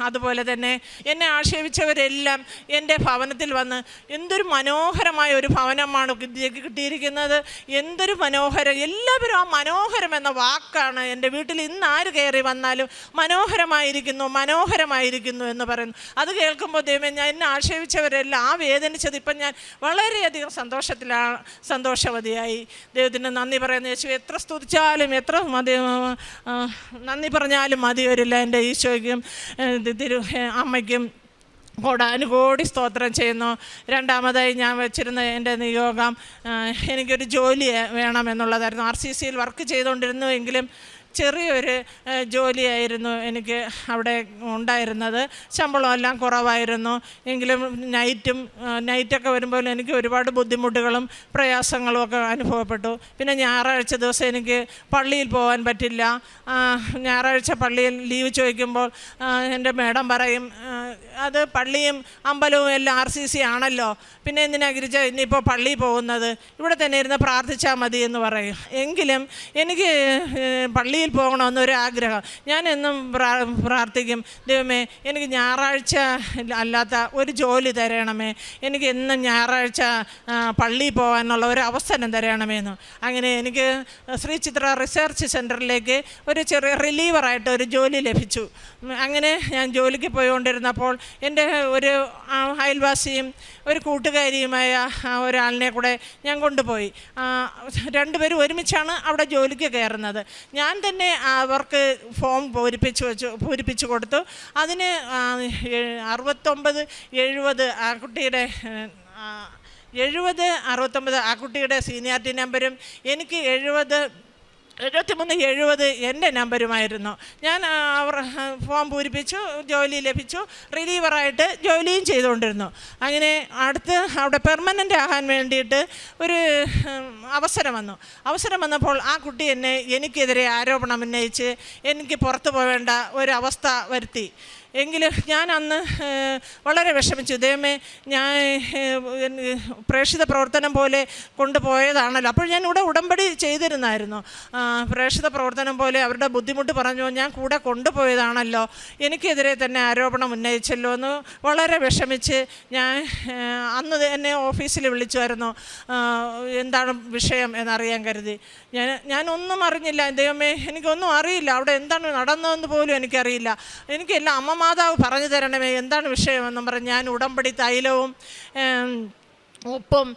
അതുപോലെ തന്നെ എന്നെ ആക്ഷേപിച്ചവരെല്ലാം എൻ്റെ ഭവനത്തിൽ വന്ന്, എന്തൊരു മനോഹരമായ ഒരു ഭവനമാണ് കിട്ടിയിരിക്കുന്നത്, എന്തൊരു മനോഹരം. എല്ലാവരും ആ മനോഹരം എന്ന വാക്കാണ് എൻ്റെ വീട്ടിൽ ഇന്ന് ആര് കയറി വന്നാലും മനോഹരമായിരിക്കുന്നു എന്ന് പറയുന്നു. അത് കേൾക്കുമ്പോൾ ദൈവമേ, ഞാൻ എന്നെ ആക്ഷേപിച്ചവരെല്ലാം ആ വേദനിച്ചത് ഇപ്പം ഞാൻ വളരെയധികം സന്തോഷവതിയായി. ദൈവത്തിന് നന്ദി പറയുന്ന യേശു, എത്ര സ്തുതിച്ചാലും എത്ര നന്ദി പറഞ്ഞാലും മതി വരില്ല. എൻ്റെ ഈശോയ്ക്കും അമ്മയ്ക്കും കോടാനുകോടി സ്തോത്രം ചെയ്യുന്നു. രണ്ടാമതായി ഞാൻ വെച്ചിരുന്ന എൻ്റെ നിയോഗം എനിക്കൊരു ജോലി വേണമെന്നുള്ളതായിരുന്നു. RCCയിൽ വർക്ക് ചെയ്തുകൊണ്ടിരുന്നുവെങ്കിലും ചെറിയൊരു ജോലിയായിരുന്നു എനിക്ക് അവിടെ ഉണ്ടായിരുന്നത്. ശമ്പളമെല്ലാം കുറവായിരുന്നു. എങ്കിലും നൈറ്റൊക്കെ വരുമ്പോൾ എനിക്ക് ഒരുപാട് ബുദ്ധിമുട്ടുകളും പ്രയാസങ്ങളും ഒക്കെ അനുഭവപ്പെട്ടു. പിന്നെ ഞായറാഴ്ച ദിവസം എനിക്ക് പള്ളിയിൽ പോകാൻ പറ്റില്ല. ഞായറാഴ്ച പള്ളിയിൽ ലീവ് ചോദിക്കുമ്പോൾ എൻ്റെ മേഡം പറയും, അത് പള്ളിയും അമ്പലവും എല്ലാം RCC ആണല്ലോ, പിന്നെ എന്തിനാ ഗിരിജ ഇനിയിപ്പോൾ പള്ളിയിൽ പോകുന്നത്, ഇവിടെ തന്നെ ഇരുന്ന് പ്രാർത്ഥിച്ചാൽ മതി എന്ന് പറയും. എങ്കിലും എനിക്ക് പള്ളിയിൽ പള്ളിയിൽ പോകണമെന്നൊരു ആഗ്രഹം. ഞാൻ എന്നും പ്രാർത്ഥിക്കും, ദൈവമേ എനിക്ക് ഞായറാഴ്ച അല്ലാത്ത ഒരു ജോലി തരണമേ, എനിക്ക് എന്നും ഞായറാഴ്ച പള്ളിയിൽ പോകാനുള്ള ഒരു അവസരം തരണമേന്ന്. അങ്ങനെ എനിക്ക് ശ്രീ ചിത്ര റിസർച്ച് സെൻറ്ററിലേക്ക് ഒരു ചെറിയ റിലീവറായിട്ട് ഒരു ജോലി ലഭിച്ചു. അങ്ങനെ ഞാൻ ജോലിക്ക് പോയിക്കൊണ്ടിരുന്നപ്പോൾ എൻ്റെ ഒരു അയൽവാസിയും ഒരു കൂട്ടുകാരിയുമായ ഒരാളിനെ കൂടെ ഞാൻ കൊണ്ടുപോയി. രണ്ടുപേരും ഒരുമിച്ചാണ് അവിടെ ജോലിക്ക് കയറുന്നത്. ഞാൻ തന്നെ അവർക്ക് ഫോം പൂരിപ്പിച്ചു കൊടുത്തു. അതിന് 69-70 ആ കുട്ടിയുടെ 70-69 ആ കുട്ടിയുടെ സീനിയാരിറ്റി നമ്പരും എനിക്ക് 73-70 എൻ്റെ നമ്പരുമായിരുന്നു. ഞാൻ ഫോം പൂരിപ്പിച്ചു, ജോലി ലഭിച്ചു, റിലീവറായിട്ട് ജോലിയും ചെയ്തുകൊണ്ടിരുന്നു. അങ്ങനെ അടുത്ത് അവിടെ പെർമനൻ്റ് ആകാൻ വേണ്ടിയിട്ട് ഒരു അവസരം വന്നപ്പോൾ ആ കുട്ടി എനിക്കെതിരെ ആരോപണം ഉന്നയിച്ച് എനിക്ക് പുറത്തു പോവേണ്ട ഒരവസ്ഥ വരുത്തി. എങ്കിലും ഞാൻ അന്ന് വളരെ വിഷമിച്ചു. ദൈവമേ, ഞാൻ പ്രേക്ഷിത പ്രവർത്തനം പോലെ കൊണ്ടുപോയതാണല്ലോ. അപ്പോൾ ഞാൻ ഇവിടെ ഉടമ്പടി ചെയ്തിരുന്നായിരുന്നു. പ്രേക്ഷിത പ്രവർത്തനം പോലെ അവരുടെ ബുദ്ധിമുട്ട് പറഞ്ഞു ഞാൻ കൂടെ കൊണ്ടുപോയതാണല്ലോ, എനിക്കെതിരെ തന്നെ ആരോപണം ഉന്നയിച്ചല്ലോ എന്ന് വളരെ വിഷമിച്ച് ഞാൻ അന്ന് എന്നെ ഓഫീസിൽ വിളിച്ചുമായിരുന്നു, എന്താണ് വിഷയം എന്നറിയാൻ കരുതി. ഞാനൊന്നും അറിഞ്ഞില്ല. ദൈവമേ, എനിക്കൊന്നും അറിയില്ല, അവിടെ എന്താണ് നടന്നതെന്ന് പോലും എനിക്കറിയില്ല. എനിക്കെല്ലാം അമ്മമാതാവ് പറഞ്ഞു തരണമേ, എന്താണ് വിഷയമെന്നും പറഞ്ഞ് ഞാൻ ഉടമ്പടി തൈലവും ഉപ്പും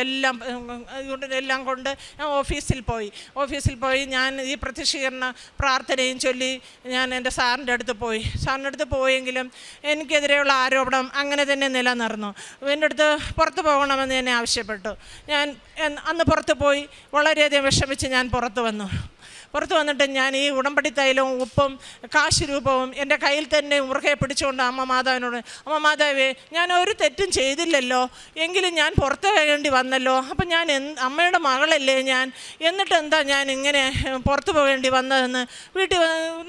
എല്ലാം കൊണ്ട് ഞാൻ ഓഫീസിൽ പോയി ഞാൻ ഈ പ്രത്യക്ഷീകരണ പ്രാർത്ഥനയും ചൊല്ലി ഞാൻ എൻ്റെ സാറിൻ്റെ അടുത്ത് പോയെങ്കിലും എനിക്കെതിരെയുള്ള ആരോപണം അങ്ങനെ തന്നെ നിലനിർന്നു. എൻ്റെ അടുത്ത് പുറത്ത് പോകണമെന്ന് എന്നെ ആവശ്യപ്പെട്ടു. ഞാൻ അന്ന് പുറത്ത് പോയി വളരെയധികം വിഷമിച്ച് ഞാൻ പുറത്ത് വന്നിട്ട് ഞാൻ ഈ ഉടമ്പടി തൈലവും ഉപ്പും കാശ് രൂപവും എൻ്റെ കയ്യിൽ തന്നെ മുറുകെ പിടിച്ചുകൊണ്ട് അമ്മ മാതാവേ, ഞാൻ ഒരു തെറ്റും ചെയ്തില്ലല്ലോ, എങ്കിലും ഞാൻ പുറത്ത് വേണ്ടി വന്നല്ലോ. അപ്പം ഞാൻ അമ്മയുടെ മകളല്ലേ ഞാൻ, എന്നിട്ട് എന്താ ഞാൻ ഇങ്ങനെ പുറത്ത് പോകേണ്ടി വന്നതെന്ന്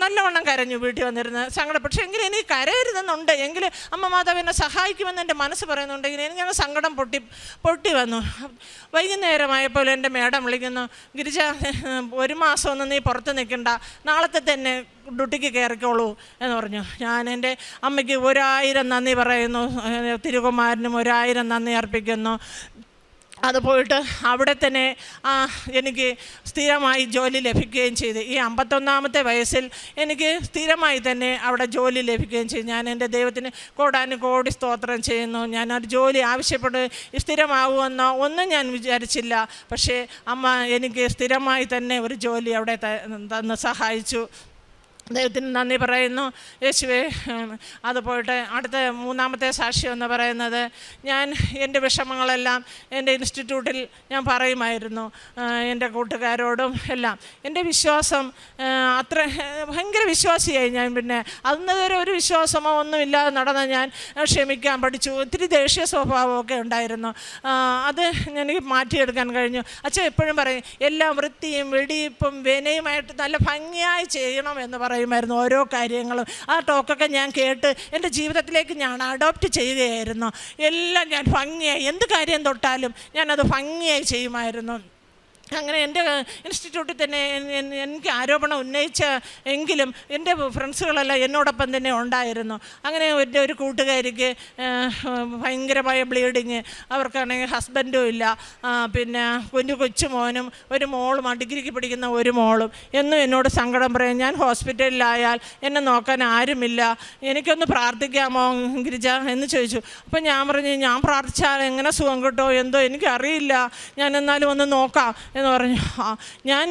നല്ലവണ്ണം കരഞ്ഞു. വീട്ടിൽ വന്നിരുന്ന് സങ്കടം. പക്ഷേ എങ്കിലും എനിക്ക് കരയരുതെന്നുണ്ട്, എങ്കിൽ അമ്മ മാതാവ് എന്നെ സഹായിക്കുമെന്ന് എൻ്റെ മനസ്സ് പറയുന്നുണ്ടെങ്കിൽ എനിക്ക് സങ്കടം പൊട്ടി വന്നു. വൈകുന്നേരമായപ്പോൾ എൻ്റെ മേഡം വിളിക്കുന്നു, ഗിരിജ, 1 മാസമൊന്നും നീ പുറത്ത് നിൽക്കണ്ട, നാളത്തെ തന്നെ ഡ്യൂട്ടിക്ക് കയറിക്കോളൂ എന്ന് പറഞ്ഞു. ഞാൻ എൻ്റെ അമ്മയ്ക്ക് 1000 നന്ദി പറയുന്നു, തിരുകുമാരനും 1000 നന്ദി അർപ്പിക്കുന്നു. അത് പോയിട്ട് അവിടെ തന്നെ എനിക്ക് സ്ഥിരമായി ജോലി ലഭിക്കുകയും ചെയ്തു. ഈ 51-ാമത്തെ വയസ്സിൽ എനിക്ക് സ്ഥിരമായി തന്നെ അവിടെ ജോലി ലഭിക്കുകയും ചെയ്തു. ഞാൻ എൻ്റെ ദൈവത്തിന് കോടാനുകോടി സ്തോത്രം ചെയ്യുന്നു. ഞാനൊരു ജോലി ആവശ്യപ്പെട്ട് സ്ഥിരമാകുമെന്നോ ഒന്നും ഞാൻ വിചാരിച്ചില്ല. പക്ഷേ അമ്മ എനിക്ക് സ്ഥിരമായി തന്നെ ഒരു ജോലി അവിടെ തന്ന് സഹായിച്ചു. ദൈവത്തിന് നന്ദി പറയുന്നു. യേശുവേ, അത് പോയിട്ട് അടുത്ത 3-ാമത്തെ സാക്ഷ്യം എന്ന് പറയുന്നത്, ഞാൻ എൻ്റെ വിഷമങ്ങളെല്ലാം എൻ്റെ ഇൻസ്റ്റിറ്റ്യൂട്ടിൽ ഞാൻ പറയുമായിരുന്നു, എൻ്റെ കൂട്ടുകാരോടും എല്ലാം. എൻ്റെ വിശ്വാസം അത്ര ഭയങ്കര വിശ്വാസിയായി ഞാൻ. പിന്നെ അന്നേരം ഒരു വിശ്വാസമോ ഒന്നുമില്ലാതെ നടന്ന ഞാൻ ക്ഷമിക്കാൻ പഠിച്ചു. ഒത്തിരി ദേഷ്യ സ്വഭാവമൊക്കെ ഉണ്ടായിരുന്നു. അത് എനിക്ക് മാറ്റിയെടുക്കാൻ കഴിഞ്ഞു. അച്ഛൻ എപ്പോഴും പറയും, എല്ലാം വൃത്തിയും വെടിയിപ്പും വിനയുമായിട്ട് നല്ല ഭംഗിയായി ചെയ്യണമെന്ന് പറയുമായിരുന്നു ഓരോ കാര്യങ്ങളും. ആ ടോക്കൊക്കെ ഞാൻ കേട്ട് എൻ്റെ ജീവിതത്തിലേക്ക് ഞാൻ അഡോപ്റ്റ് ചെയ്യുകയായിരുന്നു. എല്ലാം ഞാൻ ഭംഗിയായി, എന്ത് കാര്യം തൊട്ടാലും ഞാനത് ഭംഗിയായി ചെയ്യുമായിരുന്നു. അങ്ങനെ എൻ്റെ ഇൻസ്റ്റിറ്റ്യൂട്ടിൽ തന്നെ എനിക്ക് ആരോപണം ഉന്നയിച്ച എങ്കിലും എൻ്റെ ഫ്രണ്ട്സുകളെല്ലാം എന്നോടൊപ്പം തന്നെ ഉണ്ടായിരുന്നു. അങ്ങനെ ഒരു കൂട്ടുകാരിക്ക് ഭയങ്കരമായ ബ്ലീഡിങ്, അവർക്കാണെങ്കിൽ ഹസ്ബൻഡും ഇല്ല, പിന്നെ കൊച്ചുമോനും ഒരു മോളും, ഡിഗ്രിക്ക് പഠിക്കുന്ന ഒരു മോളും. എന്നും എന്നോട് സങ്കടം പറയും, ഞാൻ ഹോസ്പിറ്റലിലായാൽ എന്നെ നോക്കാൻ ആരുമില്ല, എനിക്കൊന്ന് പ്രാർത്ഥിക്കാമോ ഗിരിജ എന്ന് ചോദിച്ചു. അപ്പം ഞാൻ പറഞ്ഞു, ഞാൻ പ്രാർത്ഥിച്ചാൽ എങ്ങനെ സുഖം കിട്ടോ എന്തോ എനിക്കറിയില്ല, ഞാൻ എന്നാലും ഒന്ന് നോക്കാം എന്ന് പറഞ്ഞു. ഞാൻ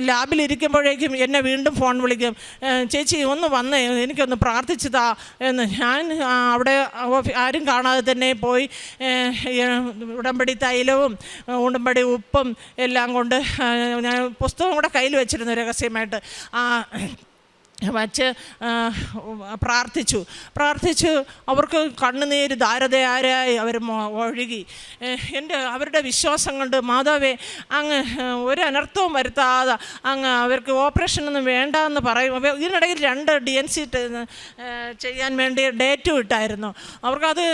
ലാബിലിരിക്കുമ്പോഴേക്കും എന്നെ വീണ്ടും ഫോൺ വിളിക്കും, ചേച്ചി ഒന്ന് വന്നേ, എനിക്കൊന്ന് പ്രാർത്ഥിച്ചതാ എന്ന്. ഞാൻ അവിടെ ആരും കാണാതെ തന്നെ പോയി ഉടമ്പടി തൈലവും ഉടമ്പടി ഉപ്പും എല്ലാം കൊണ്ട് ഞാൻ പുസ്തകം കൂടെ കയ്യിൽ വെച്ചിരുന്നു രഹസ്യമായിട്ട്. വച്ച് പ്രാർത്ഥിച്ചു. അവർക്ക് കണ്ണുനീര് ധാരധാരയായി അവർ ഒഴുകി. അവരുടെ വിശ്വാസം കൊണ്ട് മാതാവേ അങ്ങ് ഒരു അനർത്ഥവും വരുത്താതെ അങ്ങ് അവർക്ക് ഓപ്പറേഷനൊന്നും വേണ്ട എന്ന് പറയും. ഇതിനിടയിൽ 2 DNC ചെയ്യാൻ വേണ്ടി ഡേറ്റ് വിട്ടായിരുന്നു. അവർക്കത്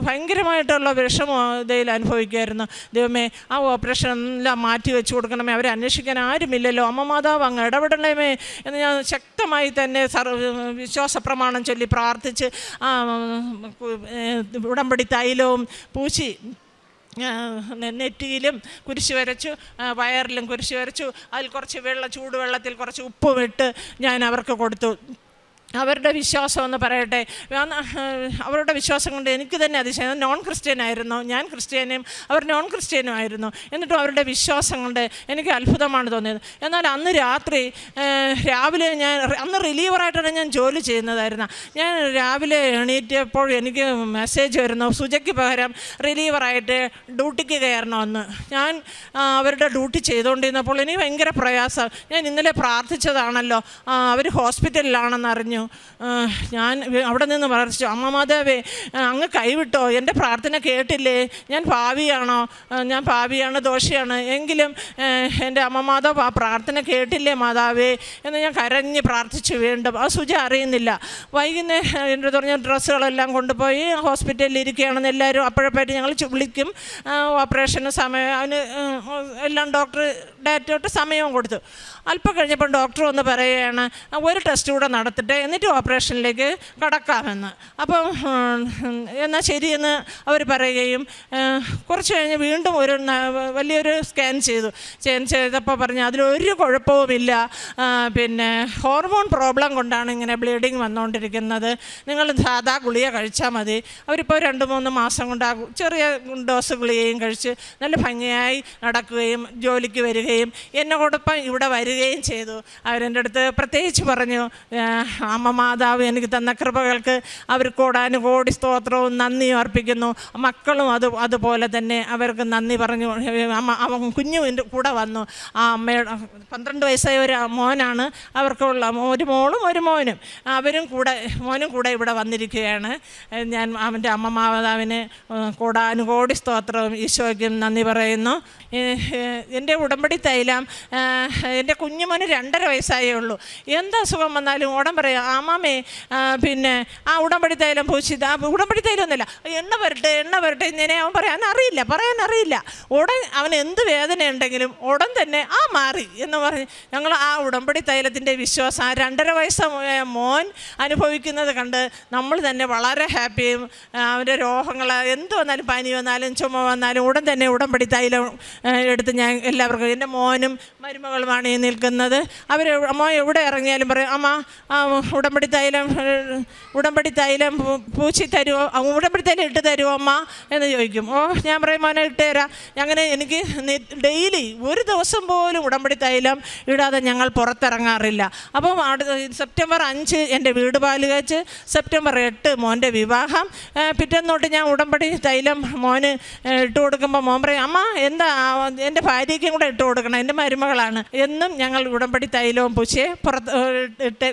ഭയങ്കരമായിട്ടുള്ള വിഷമം ഇതിൽ അനുഭവിക്കുമായിരുന്നു. ദൈവമേ, ആ ഓപ്പറേഷൻ എല്ലാം മാറ്റി വെച്ച് കൊടുക്കണമേ, അവരെ അന്വേഷിക്കാൻ ആരുമില്ലല്ലോ, അമ്മ മാതാവ് അങ്ങ് ഇടപെടണമേ എന്ന് ഞാൻ ശക്തമായി തന്നെ വിശ്വാസ പ്രമാണം ചൊല്ലി പ്രാർത്ഥിച്ച് ഉടമ്പടി തൈലവും പൂശി നെറ്റിയിലും കുരിശ് വരച്ചു, വയറിലും കുരിശ് വരച്ചു. അതിൽ കുറച്ച് ചൂടുവെള്ളത്തിൽ കുറച്ച് ഉപ്പും ഇട്ട് ഞാൻ അവർക്ക് കൊടുത്തു. അവരുടെ വിശ്വാസം എന്ന് പറയട്ടെ, അവരുടെ വിശ്വാസം കൊണ്ട് എനിക്ക് തന്നെ അതിശയം. നോൺ ക്രിസ്ത്യൻ ആയിരുന്നു, ഞാൻ ക്രിസ്ത്യാനിയും അവർ നോൺ ക്രിസ്ത്യാനും ആയിരുന്നു. എന്നിട്ടും അവരുടെ വിശ്വാസം കൊണ്ട് എനിക്ക് അത്ഭുതമാണ് തോന്നിയത്. എന്നാൽ അന്ന് രാത്രി രാവിലെ അന്ന് റിലീവറായിട്ടാണ് ഞാൻ ജോലി ചെയ്യുന്നതായിരുന്നു. ഞാൻ രാവിലെ എണീറ്റപ്പോൾ എനിക്ക് മെസ്സേജ് വരുന്നു, സുജയ്ക്ക് പകരം റിലീവറായിട്ട് ഡ്യൂട്ടിക്ക് കയറണമെന്ന്. ഞാൻ അവരുടെ ഡ്യൂട്ടി ചെയ്തുകൊണ്ടിരുന്നപ്പോൾ എനിക്ക് ഭയങ്കര പ്രയാസം. ഞാൻ ഇന്നലെ പ്രാർത്ഥിച്ചതാണല്ലോ, അവർ ഹോസ്പിറ്റലിലാണെന്നറിഞ്ഞു. ഞാൻ അവിടെ നിന്ന് പ്രാർത്ഥിച്ചു, അമ്മ മാതാവേ അങ്ങ് കൈവിട്ടോ, എൻ്റെ പ്രാർത്ഥന കേട്ടില്ലേ, ഞാൻ പാപിയാണ്, ദോഷിയാണ്, എങ്കിലും എൻ്റെ അമ്മ മാതാവ് ആ പ്രാർത്ഥന കേട്ടില്ലേ മാതാവേ എന്ന് ഞാൻ കരഞ്ഞ് പ്രാർത്ഥിച്ചു. വീണ്ടും ആ സുജ അറിയുന്നില്ല. വൈകുന്നേരം എൻ്റെ പറഞ്ഞ ഡ്രസ്സുകളെല്ലാം കൊണ്ടുപോയി ഹോസ്പിറ്റലിൽ ഇരിക്കുകയാണെന്ന് എല്ലാവരും അപ്പോഴപ്പോയിട്ട് ഞങ്ങൾ വിളിക്കും. ഓപ്പറേഷന് സമയം അതിന് എല്ലാം ഡോക്ടർ ഡേറ്റോട്ട് സമയവും കൊടുത്തു. അല്പം കഴിഞ്ഞപ്പോൾ ഡോക്ടർ വന്ന് പറയുകയാണ്, ഒരു ടെസ്റ്റ് കൂടെ നടത്തിട്ട് എന്നിട്ട് ഓപ്പറേഷനിലേക്ക് കടക്കാമെന്ന്. അപ്പം എന്നാൽ ശരിയെന്ന് അവർ പറയുകയും കുറച്ച് കഴിഞ്ഞ് വീണ്ടും വലിയൊരു സ്കാൻ ചെയ്തപ്പോൾ പറഞ്ഞു അതിലൊരു കുഴപ്പവുമില്ല, പിന്നെ ഹോർമോൺ പ്രോബ്ലം കൊണ്ടാണ് ഇങ്ങനെ ബ്ലീഡിങ് വന്നുകൊണ്ടിരിക്കുന്നത്, നിങ്ങൾ സാധാ ഗുളിക കഴിച്ചാൽ മതി. അവരിപ്പോൾ 2-3 മാസം കൊണ്ട് ആ ചെറിയ ഡോസ് ഗുളികയും കഴിച്ച് നല്ല ഭംഗിയായി നടക്കുകയും ജോലിക്ക് വരികയും എന്നോടൊപ്പം ഇവിടെ വരികയും ചെയ്തു. അവരെൻ്റെ അടുത്ത് പ്രത്യേകിച്ച് പറഞ്ഞു, അമ്മ മാതാവ് എനിക്ക് തന്ന കൃപകൾക്ക് അവർ കോടാനുകോടി സ്തോത്രവും നന്ദിയും അർപ്പിക്കുന്നു. മക്കളും അതുപോലെ തന്നെ അവർക്ക് നന്ദി പറഞ്ഞു. കുഞ്ഞു എൻ്റെ കൂടെ വന്നു. ആ അമ്മയുടെ 12 വയസ്സായ ഒരു മോനാണ് അവർക്കുള്ള, ഒരു മോളും ഒരു മോനും. മോനും കൂടെ ഇവിടെ വന്നിരിക്കുകയാണ്. ഞാൻ അവൻ്റെ അമ്മ മാതാവിന് കോടാനുകോടി സ്തോത്രവും ഈശോയ്ക്കും നന്ദി പറയുന്നു. എൻ്റെ ഉടമ്പടി തൈലം എൻ്റെ കുഞ്ഞുമോന് 2.5 വയസ്സായേ ഉള്ളൂ. എന്തസുഖം വന്നാലും ഉടൻ പറയാം, അമ്മാമേ പിന്നെ ആ ഉടമ്പടി തൈലം പൂശിത്, ആ ഉടമ്പടി തൈലം ഒന്നുമില്ല, എണ്ണ വരട്ടെ ഇങ്ങനെ അവൻ പറയാനറിയില്ല. ഉടൻ അവന് എന്ത് വേദന ഉണ്ടെങ്കിലും ഉടൻ തന്നെ മാറി എന്ന് പറഞ്ഞ് ഞങ്ങൾ ആ ഉടമ്പടി തൈലത്തിൻ്റെ വിശ്വാസം ആ 2.5 വയസ്സായ മോൻ അനുഭവിക്കുന്നത് കണ്ട് നമ്മൾ തന്നെ വളരെ ഹാപ്പിയും അവൻ്റെ രോഗങ്ങൾ എന്ത് വന്നാലും, പനി വന്നാലും ചുമ വന്നാലും ഉടൻ തന്നെ ഉടമ്പടി തൈലം എടുത്ത് ഞാൻ എല്ലാവർക്കും, എൻ്റെ മോനും മരുമകളുമാണ് ഈ നിൽക്കുന്നത്, അവർ അമ്മ എവിടെ ഇറങ്ങിയാലും പറയും, അമ്മ ഉടമ്പടി തൈലം പൂച്ചി തരുമോ, ഉടമ്പടി തൈലം ഇട്ട് തരുമോ അമ്മ എന്ന് ചോദിക്കും. ഞാൻ പറയും മോനെ ഇട്ട് തരാം. അങ്ങനെ എനിക്ക് ഡെയിലി ഒരു ദിവസം പോലും ഉടമ്പടി തൈലം ഇടാതെ ഞങ്ങൾ പുറത്തിറങ്ങാറില്ല. അപ്പം സെപ്റ്റംബർ 5 എൻ്റെ വീട് പാലുകാച്ച്, സെപ്റ്റംബർ 8 മോൻ്റെ വിവാഹം. പിറ്റേന്നോട്ട് ഞാൻ ഉടമ്പടി തൈലം മോന് ഇട്ട് കൊടുക്കുമ്പോൾ മോൻ പറയും, അമ്മ എന്താ എൻ്റെ ഭാര്യയ്ക്കും കൂടെ ഇട്ട് കൊടുക്കണം, എൻ്റെ മരുമകളാണ് എന്നും ഞങ്ങൾ ഉടമ്പടി തൈലവും പൂച്ചയെ ഇട്ട്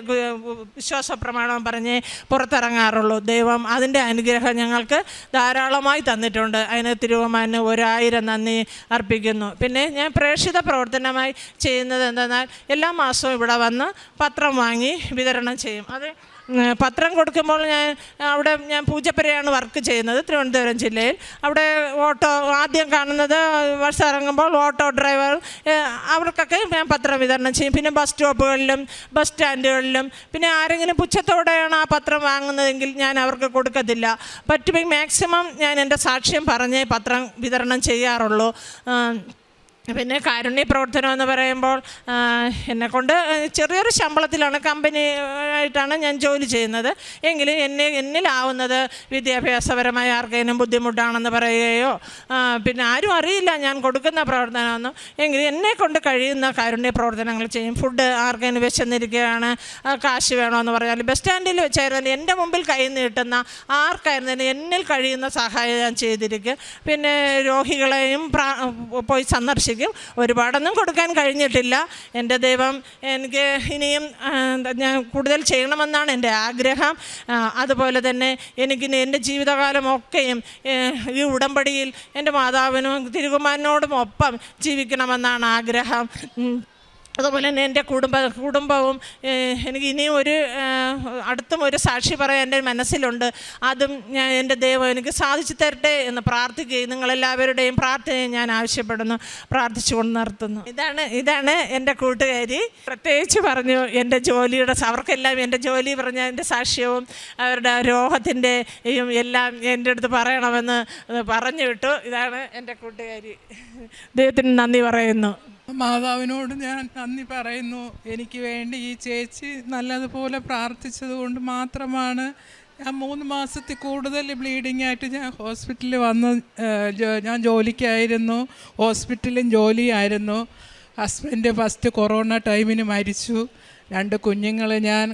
വിശ്വാസ പ്രമാണം പറഞ്ഞ് പുറത്തിറങ്ങാറുള്ളൂ. ദൈവം അതിൻ്റെ അനുഗ്രഹം ഞങ്ങൾക്ക് ധാരാളമായി തന്നിട്ടുണ്ട്. അതിന് തിരുവമാന് 1000 നന്ദി അർപ്പിക്കുന്നു. പിന്നെ ഞാൻ പ്രേക്ഷിത പ്രവർത്തനമായി ചെയ്യുന്നത് എന്തെന്നാൽ എല്ലാ മാസവും ഇവിടെ വന്ന് പത്രം വാങ്ങി വിതരണം ചെയ്യും. അത് പത്രം കൊടുക്കുമ്പോൾ ഞാൻ പൂജപ്പുരയാണ് വർക്ക് ചെയ്യുന്നത്, തിരുവനന്തപുരം ജില്ലയിൽ. അവിടെ ഓട്ടോ ആദ്യം കാണുന്നത് ബസ് ഇറങ്ങുമ്പോൾ ഓട്ടോ ഡ്രൈവർ അവർക്കൊക്കെ ഞാൻ പത്രം വിതരണം ചെയ്യും. പിന്നെ ബസ് സ്റ്റോപ്പുകളിലും ബസ് സ്റ്റാൻഡുകളിലും. പിന്നെ ആരെങ്കിലും പുച്ഛത്തോടെയാണ് ആ പത്രം വാങ്ങുന്നതെങ്കിൽ ഞാൻ അവർക്ക് കൊടുക്കത്തില്ല. പറ്റുമെങ്കിൽ മാക്സിമം ഞാൻ എൻ്റെ സാക്ഷ്യം പറഞ്ഞേ പത്രം വിതരണം ചെയ്യാറുള്ളൂ. പിന്നെ കാരുണ്യ പ്രവർത്തനം എന്ന് പറയുമ്പോൾ എന്നെക്കൊണ്ട് ചെറിയൊരു ശമ്പളത്തിലാണ്, കമ്പനി ആയിട്ടാണ് ഞാൻ ജോലി ചെയ്യുന്നത്. എങ്കിലും എന്നിലാവുന്നത് വിദ്യാഭ്യാസപരമായ ആർക്കെങ്കിലും ബുദ്ധിമുട്ടാണെന്ന് പറയുകയോ പിന്നെ ആരും അറിയില്ല ഞാൻ കൊടുക്കുന്ന പ്രവർത്തനമൊന്നും. എങ്കിലും എന്നെക്കൊണ്ട് കഴിയുന്ന കാരുണ്യ പ്രവർത്തനങ്ങൾ ചെയ്യും. ഫുഡ് ആർക്കെങ്കിലും വിശന്നിരിക്കുകയാണ്, കാശ് വേണമെന്ന് പറഞ്ഞാൽ ബസ് സ്റ്റാൻഡിൽ വെച്ചായിരുന്നാലും എൻ്റെ മുമ്പിൽ കൈ നീട്ടുന്ന ആർക്കായിരുന്നാലും എന്നിൽ കഴിയുന്ന സഹായം ഞാൻ ചെയ്തിരിക്കും. പിന്നെ രോഗികളെയും പോയി സന്ദർശിക്കും. പ്രാർത്ഥിക്കും. ഒരുപാടൊന്നും കൊടുക്കാൻ കഴിഞ്ഞിട്ടില്ല. എൻ്റെ ദൈവം എനിക്ക് ഇനിയും ഞാൻ കൂടുതൽ ചെയ്യണമെന്നാണ് എൻ്റെ ആഗ്രഹം. അതുപോലെ തന്നെ എനിക്കിനി എൻ്റെ ജീവിതകാലമൊക്കെയും ഈ ഉടമ്പടിയിൽ എൻ്റെ മാതാവിനും തിരുകുമാരനോടും ഒപ്പം ജീവിക്കണമെന്നാണ് ആഗ്രഹം. അതുപോലെ തന്നെ എൻ്റെ കുടുംബവും എനിക്ക് ഇനിയും അടുത്തും ഒരു സാക്ഷി പറയാൻ എൻ്റെ മനസ്സിലുണ്ട്. അതും ഞാൻ എൻ്റെ ദൈവം എനിക്ക് സാധിച്ചു തരട്ടെ എന്ന് പ്രാർത്ഥിക്കുകയും നിങ്ങളെല്ലാവരുടെയും പ്രാർത്ഥനയും ഞാൻ ആവശ്യപ്പെടുന്നു, പ്രാർത്ഥിച്ചുകൊണ്ട് നിർത്തുന്നു. ഇതാണ് എൻ്റെ കൂട്ടുകാരി. പ്രത്യേകിച്ച് പറഞ്ഞു എൻ്റെ ജോലിയുടെ, അവർക്കെല്ലാം എൻ്റെ ജോലി പറഞ്ഞ എൻ്റെ സാക്ഷ്യവും അവരുടെ രോഗത്തിൻ്റെയും എല്ലാം എൻ്റെ അടുത്ത് പറയണമെന്ന് പറഞ്ഞു വിട്ടു. ഇതാണ് എൻ്റെ കൂട്ടുകാരി. ദൈവത്തിന് നന്ദി പറയുന്നു. മാതാവിനോട് ഞാൻ നന്ദി പറയുന്നു. എനിക്ക് വേണ്ടി ഈ ചേച്ചി നല്ലതുപോലെ പ്രാർത്ഥിച്ചത് കൊണ്ട് മാത്രമാണ് ഞാൻ 3 മാസത്തിൽ കൂടുതൽ ബ്ലീഡിംഗ് ആയിട്ട് ഞാൻ ഹോസ്പിറ്റലിൽ വന്ന് ഞാൻ ജോലിക്കായിരുന്നു, ഹോസ്പിറ്റലും ജോലിയായിരുന്നു. ഹസ്ബൻഡ് ഫസ്റ്റ് കൊറോണ ടൈമിന് മരിച്ചു. 2 കുഞ്ഞുങ്ങളെ ഞാൻ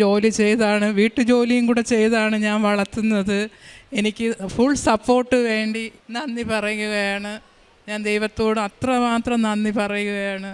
ജോലി ചെയ്താണ്, വീട്ടുജോലിയും കൂടെ ചെയ്താണ് ഞാൻ വളർത്തുന്നത്. എനിക്ക് ഫുൾ സപ്പോർട്ട് വേണ്ടി നന്ദി പറയുകയാണ്. ഞാൻ ദൈവത്തോട് അത്രമാത്രം നന്ദി പറയുകയാണ്.